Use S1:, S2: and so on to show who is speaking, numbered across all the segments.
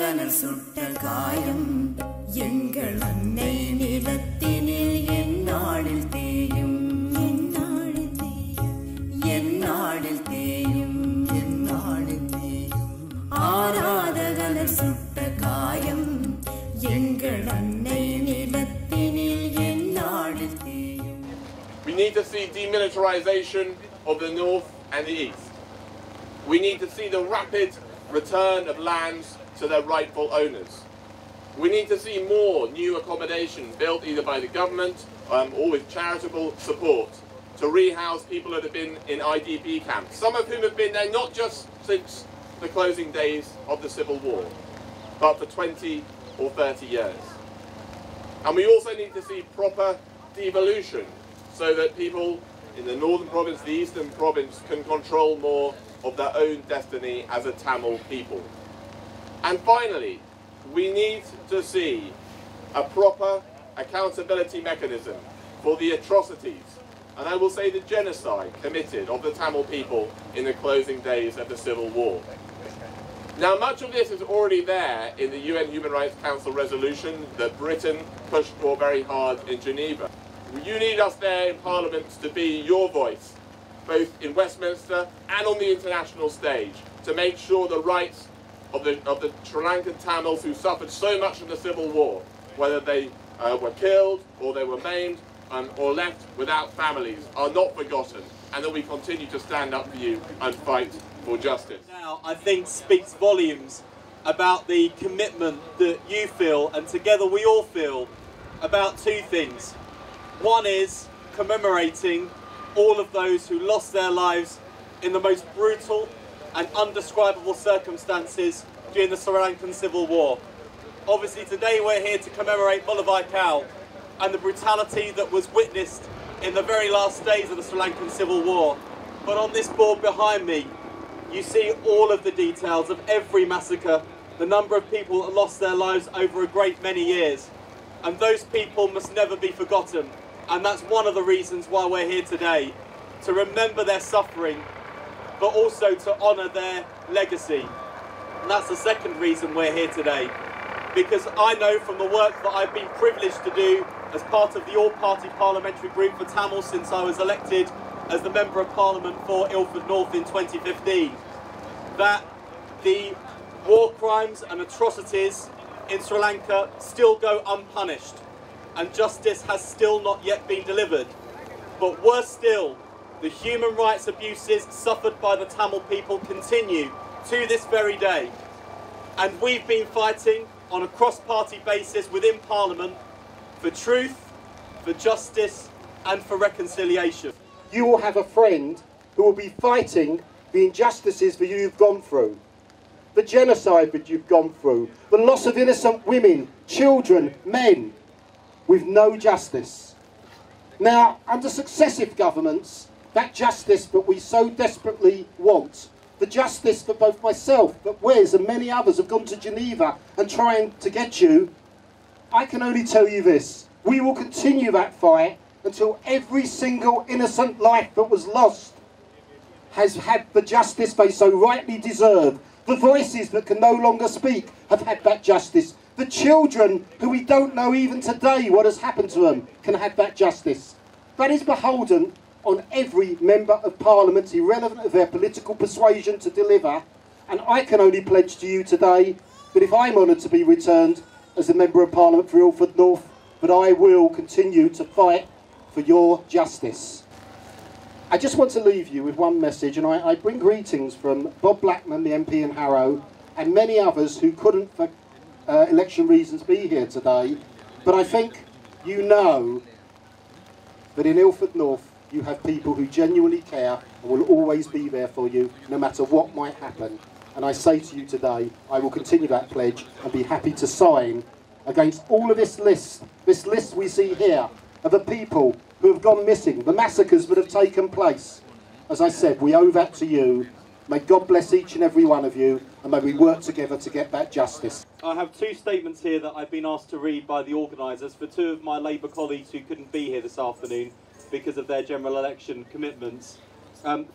S1: ஆராதகனர் சுட்ட காயம் எங்கள் அன்னை நிலத்தினில் எந்நாளில் தேயும் எந்நாளில் தேயும் எந்நாளில் தேயும் எந்நாளில் தேயும் ஆராதகனர் சுட்ட காயம் எங்கள் அன்னை நிலத்தினில் எந்நாளில் தேயும்.
S2: We need to see demilitarization of the north and the east. We need to see the rapid return of lands to their rightful owners. We need to see more new accommodation built either by the government or with charitable support to rehouse people that have been in IDP camps, some of whom have been there not just since the closing days of the Civil War, but for 20 or 30 years. And we also need to see proper devolution so that people in the northern province, the eastern province, can control more of their own destiny as a Tamil people. And finally, we need to see a proper accountability mechanism for the atrocities, and I will say the genocide committed of the Tamil people in the closing days of the Civil War. Now, much of this is already there in the UN Human Rights Council resolution that Britain pushed for very hard in Geneva. You need us there in Parliament to be your voice, both in Westminster and on the international stage, to make sure the rights of the Sri Lankan Tamils who suffered so much in the Civil War, whether they were killed or they were maimed or left without families, are not forgotten, and that we continue to stand up for you and fight for justice.
S3: Now, I think speaks volumes about the commitment that you feel, and together we all feel, about two things. One is commemorating all of those who lost their lives in the most brutal and undescribable circumstances during the Sri Lankan Civil War. Obviously today we're here to commemorate Mullabhai Kau and the brutality that was witnessed in the very last days of the Sri Lankan Civil War. But on this board behind me, you see all of the details of every massacre, the number of people that lost their lives over a great many years. And those people must never be forgotten. And that's one of the reasons why we're here today, to remember their suffering, but also to honour their legacy. And that's the second reason we're here today, because I know from the work that I've been privileged to do as part of the all-party parliamentary group for Tamil since I was elected as the Member of Parliament for Ilford North in 2015, that the war crimes and atrocities in Sri Lanka still go unpunished, and justice has still not yet been delivered. But worse still, the human rights abuses suffered by the Tamil people continue to this very day. And we've been fighting on a cross-party basis within Parliament for truth, for justice and for reconciliation.
S4: You will have a friend who will be fighting the injustices that you've gone through, the genocide that you've gone through, the loss of innocent women, children, men, with no justice. Now, under successive governments, that justice that we so desperately want, the justice that both myself, that Wes and many others have gone to Geneva and trying to get you, I can only tell you this: we will continue that fight until every single innocent life that was lost has had the justice they so rightly deserve. The voices that can no longer speak have had that justice. The children who we don't know even today what has happened to them can have that justice. That is beholden on every Member of Parliament, irrelevant of their political persuasion, to deliver. And I can only pledge to you today that if I'm honoured to be returned as a Member of Parliament for Ilford North, that I will continue to fight for your justice. I just want to leave you with one message, and I bring greetings from Bob Blackman, the MP in Harrow, and many others who couldn't, for election reasons, be here today. But I think you know that in Ilford North you have people who genuinely care and will always be there for you, no matter what might happen. And I say to you today, I will continue that pledge and be happy to sign against all of this list we see here of the people who have gone missing, the massacres that have taken place. As I said, we owe that to you. May God bless each and every one of you, and may we work together to get that justice.
S3: I have two statements here that I've been asked to read by the organisers for two of my Labour colleagues who couldn't be here this afternoon because of their general election commitments.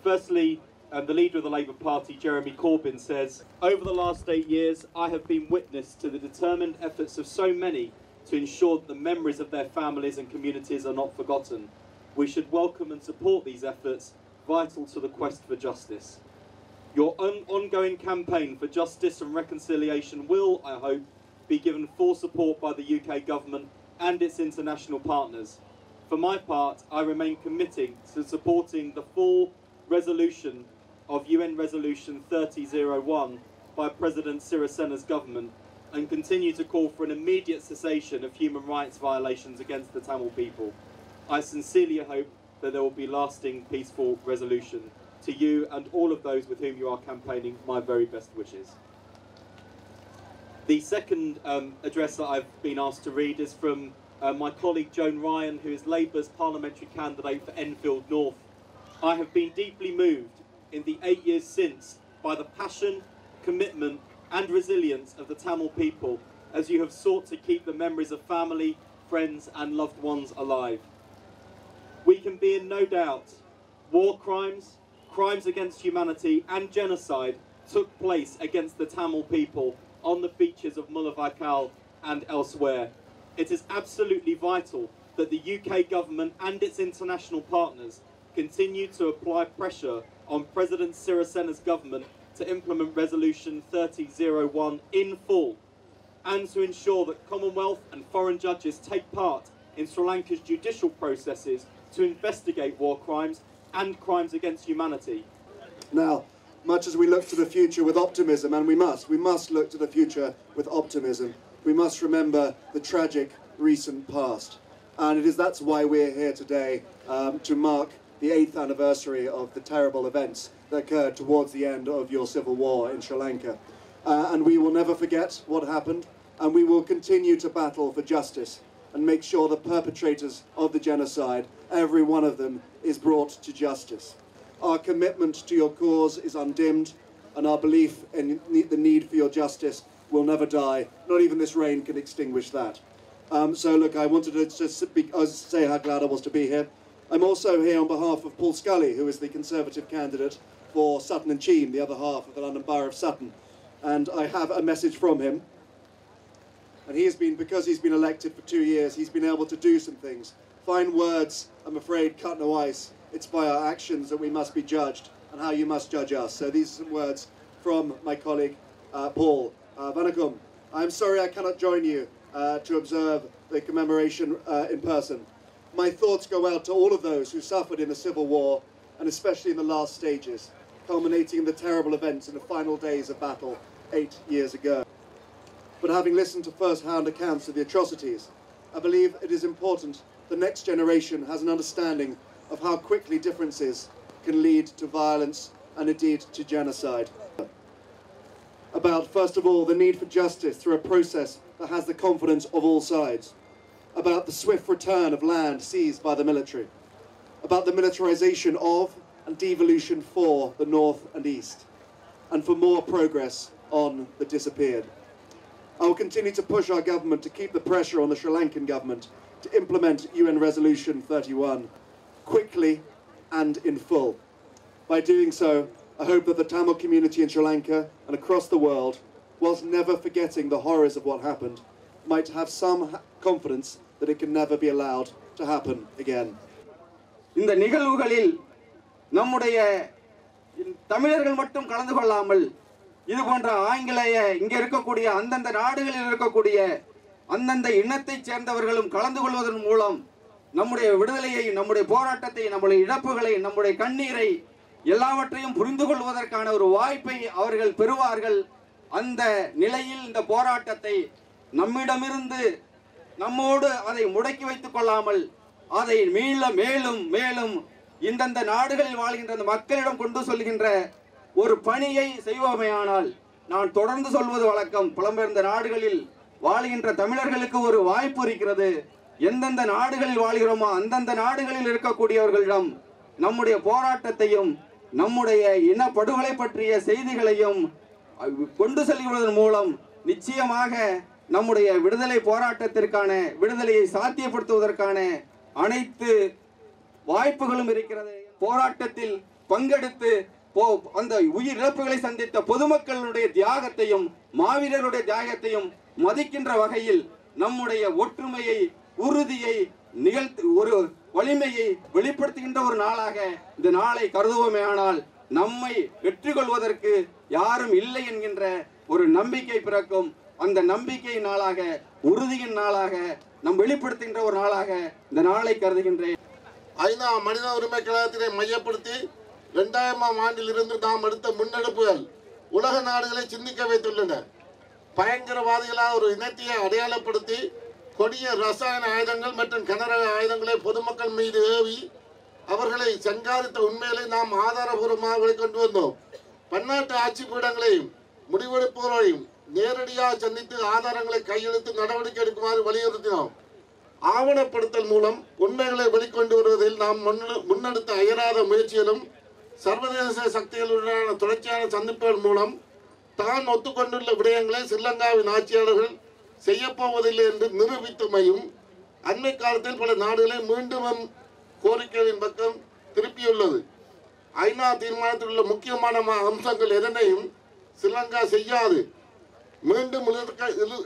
S3: Firstly, the leader of the Labour Party, Jeremy Corbyn, says, "Over the last 8 years, I have been witness to the determined efforts of so many to ensure that the memories of their families and communities are not forgotten. We should welcome and support these efforts, vital to the quest for justice. Your ongoing campaign for justice and reconciliation will, I hope, be given full support by the UK government and its international partners. For my part, I remain committed to supporting the full resolution of UN Resolution 3001 by President Sirisena's government and continue to call for an immediate cessation of human rights violations against the Tamil people. I sincerely hope that there will be lasting peaceful resolution. To you and all of those with whom you are campaigning, my very best wishes." The second address that I've been asked to read is from my colleague Joan Ryan, who is Labour's parliamentary candidate for Enfield North. "I have been deeply moved in the 8 years since by the passion, commitment and resilience of the Tamil people as you have sought to keep the memories of family, friends and loved ones alive. We can be in no doubt war crimes, crimes against humanity and genocide took place against the Tamil people on the beaches of Mullawakkal and elsewhere. It is absolutely vital that the UK government and its international partners continue to apply pressure on President Sirisena's government to implement Resolution 3001 in full and to ensure that Commonwealth and foreign judges take part in Sri Lanka's judicial processes to investigate war crimes and crimes against humanity."
S5: Now, much as we look to the future with optimism, and we must look to the future with optimism, we must remember the tragic recent past. And that's why we're here today, to mark the 8th anniversary of the terrible events that occurred towards the end of your civil war in Sri Lanka. And we will never forget what happened, and we will continue to battle for justice and make sure the perpetrators of the genocide, every one of them, is brought to justice. Our commitment to your cause is undimmed, and our belief in the need for your justice will never die. Not even this rain can extinguish that. So look, I wanted to just say how glad I was to be here. I'm also here on behalf of Paul Scully, who is the Conservative candidate for Sutton and Cheam, the other half of the London Borough of Sutton. And I have a message from him. And because he's been elected for 2 years, he's been able to do some things. Fine words, I'm afraid, cut no ice. It's by our actions that we must be judged and how you must judge us. So these are some words from my colleague, Paul. Vanakum, I'm sorry I cannot join you to observe the commemoration in person. My thoughts go out to all of those who suffered in the Civil War, and especially in the last stages, culminating in the terrible events in the final days of battle 8 years ago. But having listened to first-hand accounts of the atrocities, I believe it is important the next generation has an understanding of how quickly differences can lead to violence and indeed to genocide. About, first of all, the need for justice through a process that has the confidence of all sides. About the swift return of land seized by the military. About the militarization of and devolution for the North and East. And for more progress on the disappeared. I will continue to push our government to keep the pressure on the Sri Lankan government to implement UN Resolution 31 quickly and in full. By doing so, I hope that the Tamil community in Sri Lanka and across the world, whilst never forgetting the horrors of what happened, might have some confidence that it can never be allowed to happen again.
S6: இந்த நிகழ்வுகளில் நம்முடைய தமிழர்கள் மட்டும் கலந்து கொள்ளாமல் இது போன்ற ஆங்கிலேய இங்க இருக்கக்கூடிய அந்தந்த நாடுகளில் இருக்கக்கூடிய அந்தந்த இனத்தைச் சேர்ந்தவர்களும் கலந்து கொள்வதன் மூலம் நம்முடைய விடுதலையை, நம்முடைய போராட்டத்தை, நம்முடைய இழப்புகளை, நம்முடைய கண்ணீரை எல்லாவற்றையும் புரிந்து கொள்வதற்கான ஒரு வாய்ப்பை அவர்கள் பெறுவார்கள். அந்த நிலையில் இந்த போராட்டத்தை நம்மிடமிருந்து நம்மோடு அதை முடக்கி வைத்துக் கொள்ளாமல் அதை மேலும் மேலும் இந்தந்த நாடுகளில் வாழ்கின்ற மக்களிடம் கொண்டு சொல்கின்ற ஒரு பணியை செய்வோமேயானால், நான் தொடர்ந்து சொல்வது வழக்கம், புலம்பெயர்ந்த நாடுகளில் வாழ்கின்ற தமிழர்களுக்கு ஒரு வாய்ப்பு இருக்கிறது. எந்தெந்த நாடுகளில் வாழ்கிறோமோ அந்தந்த நாடுகளில் இருக்கக்கூடியவர்களிடம் நம்முடைய போராட்டத்தையும் நம்முடைய இனப்படுகொலை பற்றிய செய்திகளையும் கொண்டு செல்வதன் மூலம் நிச்சயமாக நம்முடைய விடுதலை போராட்டத்திற்கான விடுதலையை சாத்தியப்படுத்துவதற்கான அனைத்து வாய்ப்புகளும் இருக்கிறது. போராட்டத்தில் பங்கெடுத்து அந்த உயிர் இழப்புகளை சந்தித்த பொதுமக்களுடைய தியாகத்தையும் மாவீரருடைய தியாகத்தையும் மதிக்கின்ற வகையில் நம்முடைய ஒற்றுமையை, உறுதியை, ஒரு வலிமையை வெளிப்படுத்துகின்ற ஒரு நாளாக இந்த நாளை கருதுவோமேயானால் நம்மை வெற்றி கொள்வதற்கு யாரும் இல்லை என்கின்ற ஒரு நம்பிக்கை பிறக்கும். அந்த நம்பிக்கை நாளாக, உறுதியின் நாளாக, நம் வெளிப்படுத்துகின்ற ஒரு நாளாக இந்த நாளை கருதுகின்றேன்.
S7: ஐநா மனித உரிமை கழகத்தினை மையப்படுத்தி 2000ஆம் ஆண்டில் இருந்து நாம் எடுத்த முன்னெடுப்புகள் உலக நாடுகளை சிந்திக்க வைத்துள்ளன. பயங்கரவாதிகளால் ஒரு இனத்தையை அடையாளப்படுத்தி கொடிய ரசாயன ஆயுதங்கள் மற்றும் கனரக ஆயுதங்களை பொதுமக்கள் மீது ஏவி அவர்களை சங்காரித்த உண்மைகளை நாம் ஆதாரபூர்வமாக வெளிக்கொண்டு வந்தோம். பன்னாட்டு ஆட்சி பீடங்களையும் முடிவெடுப்பவர்களையும் நேரடியாக சந்தித்து ஆதாரங்களை கையெழுத்து நடவடிக்கை எடுக்குமாறு வலியுறுத்தினோம். ஆவணப்படுத்தல் மூலம் உண்மைகளை வெளிக்கொண்டு வருவதில் நாம் முன்னெடுத்த அயராத முயற்சிகளும் சர்வதேச சக்திகளுடனான தொடர்ச்சியான சந்திப்புகள் மூலம் தான் ஒத்துக்கொண்டுள்ள விடயங்களை ஸ்ரீலங்காவின் ஆட்சியாளர்கள் செய்யப்போவதில்லை என்று நிரூபித்தமையும் அண்மை காலத்தில் பல நாடுகளை மீண்டும் கோரிக்கைகளின் பக்கம் திருப்பியுள்ளது. ஐநா தீர்மானத்தில் உள்ள முக்கியமான அம்சங்கள் எதனையும் ஸ்ரீலங்கா செய்யாது. மீண்டும்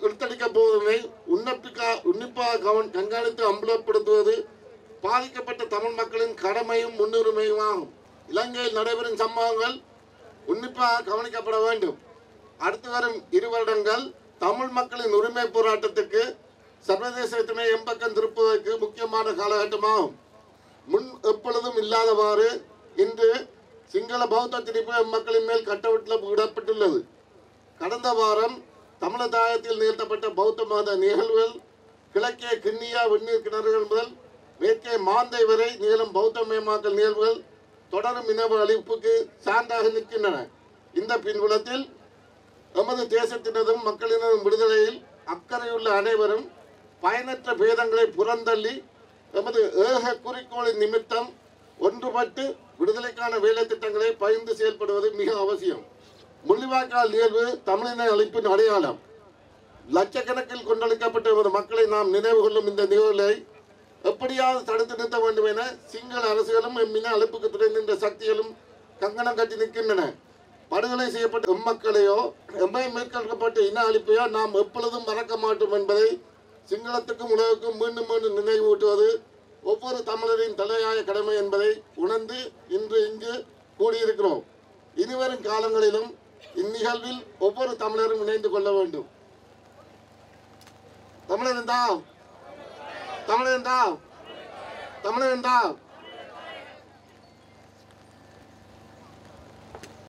S7: இழுத்தடிக்கப் போவதனை உன்னிப்பாக கண்காணித்து அம்பலப்படுத்துவது பாதிக்கப்பட்ட தமிழ் மக்களின் கடமையும் முன்னுரிமையும் ஆகும். இலங்கையில் நடைபெறும் சம்பவங்கள் உன்னிப்பாக கவனிக்கப்பட வேண்டும். அடுத்து வரும் 2 வருடங்கள் தமிழ் மக்களின் உரிமை போராட்டத்துக்கு சர்வதேசத்தினை எம்பக்கம் திருப்புவதற்கு முக்கியமான காலகட்டமாகும். முன் எப்பொழுதும் இல்லாதவாறு இன்று சிங்கள பௌத்த திணிப்பு மக்களின் மேல் கட்டவிடப்பட்டுள்ளது. கடந்த வாரம் தமிழதாயத்தில் நிகழ்த்தப்பட்ட பௌத்த மத நிகழ்வுகள் கிழக்கே கிண்ணியா வெந்நீர் கிணறுகள் முதல் மேற்கே மாந்தை வரை நிகழும் பௌத்தமயமாக்கல் நிகழ்வுகள் தொடரும் இனவ அழிப்புக்கு சான்றாக நிற்கின்றன. இந்த பின்புலத்தில் எமது தேசத்தினதும் மக்களினதும் விடுதலையில் அக்கறையுள்ள அனைவரும் பயனற்ற பேதங்களை புறந்தள்ளி எமது ஏக குறிக்கோளின் நிமித்தம் ஒன்றுபட்டு விடுதலைக்கான வேலை திட்டங்களை பகிர்ந்து செயல்படுவது மிக அவசியம். முள்ளிவாய்க்கால் நிகழ்வு தமிழின அழிப்பின் அடையாளம். லட்சக்கணக்கில் கொண்டளிக்கப்பட்ட எமது மக்களை நாம் நினைவு கொள்ளும் இந்த நிகழ்வுகளை எப்படியாவது தடுத்து நிறுத்த வேண்டும் என சிங்கள அரசுகளும் எம்மின அழிப்புக்கு துணை நின்ற சக்திகளும் கங்கணம் கட்டி நிற்கின்றன. படுகொலை செய்யப்பட்ட எம்மக்களையோ எம்மை மேற்கொள்ளப்பட்ட இன அழிப்பையோ நாம் எப்பொழுதும் மறக்க மாட்டோம் என்பதை சிங்களத்துக்கும் உலகுக்கும் மீண்டும் மீண்டும் நினைவூட்டுவது ஒவ்வொரு தமிழரின் தலையாய கடமை என்பதை உணர்ந்து இன்று இங்கு கூடியிருக்கிறோம். இனிவரும் காலங்களிலும் இந்நிகழ்வில் ஒவ்வொரு தமிழரும் இணைந்து கொள்ள வேண்டும். தமிழர் என்றால் தமிழர் என்றால் தமிழர் என்றால்